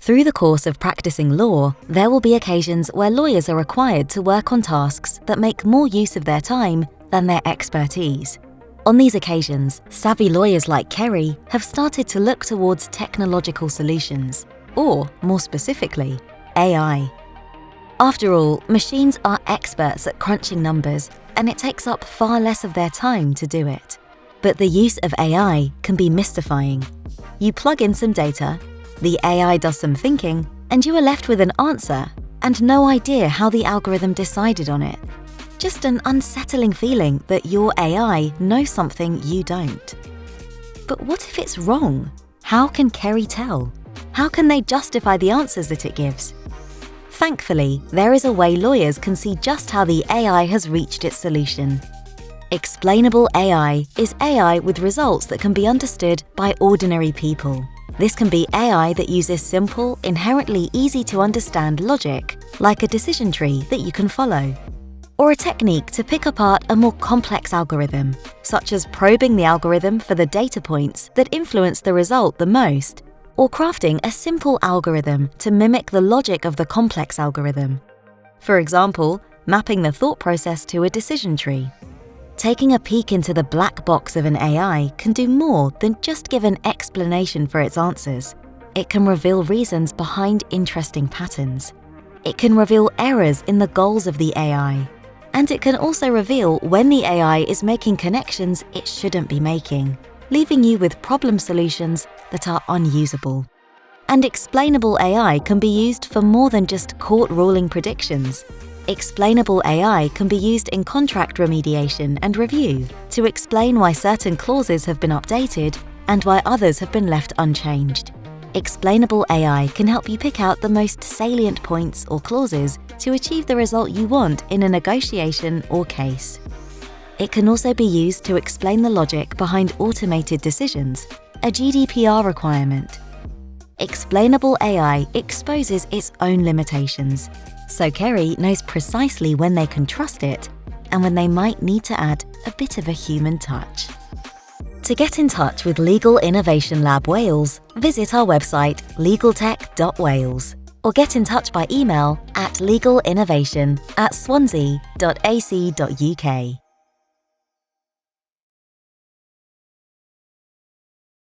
Through the course of practicing law, there will be occasions where lawyers are required to work on tasks that make more use of their time than their expertise. On these occasions, savvy lawyers like Kerry have started to look towards technological solutions, or, more specifically, AI. After all, machines are experts at crunching numbers, and it takes up far less of their time to do it. But the use of AI can be mystifying. You plug in some data, the AI does some thinking, and you are left with an answer and no idea how the algorithm decided on it. Just an unsettling feeling that your AI knows something you don't. But what if it's wrong? How can Kerry tell? How can they justify the answers that it gives? Thankfully, there is a way lawyers can see just how the AI has reached its solution. Explainable AI is AI with results that can be understood by ordinary people. This can be AI that uses simple, inherently easy-to-understand logic, like a decision tree that you can follow, or a technique to pick apart a more complex algorithm, such as probing the algorithm for the data points that influence the result the most, or crafting a simple algorithm to mimic the logic of the complex algorithm. For example, mapping the thought process to a decision tree. Taking a peek into the black box of an AI can do more than just give an explanation for its answers. It can reveal reasons behind interesting patterns. It can reveal errors in the goals of the AI. And it can also reveal when the AI is making connections it shouldn't be making, leaving you with problem solutions that are unusable. And explainable AI can be used for more than just court ruling predictions. Explainable AI can be used in contract remediation and review to explain why certain clauses have been updated and why others have been left unchanged. Explainable AI can help you pick out the most salient points or clauses to achieve the result you want in a negotiation or case. It can also be used to explain the logic behind automated decisions, a GDPR requirement. Explainable AI exposes its own limitations, so Kerry knows precisely when they can trust it and when they might need to add a bit of a human touch. To get in touch with Legal Innovation Lab Wales, visit our website legaltech.wales or get in touch by email at legalinnovation@swansea.ac.uk.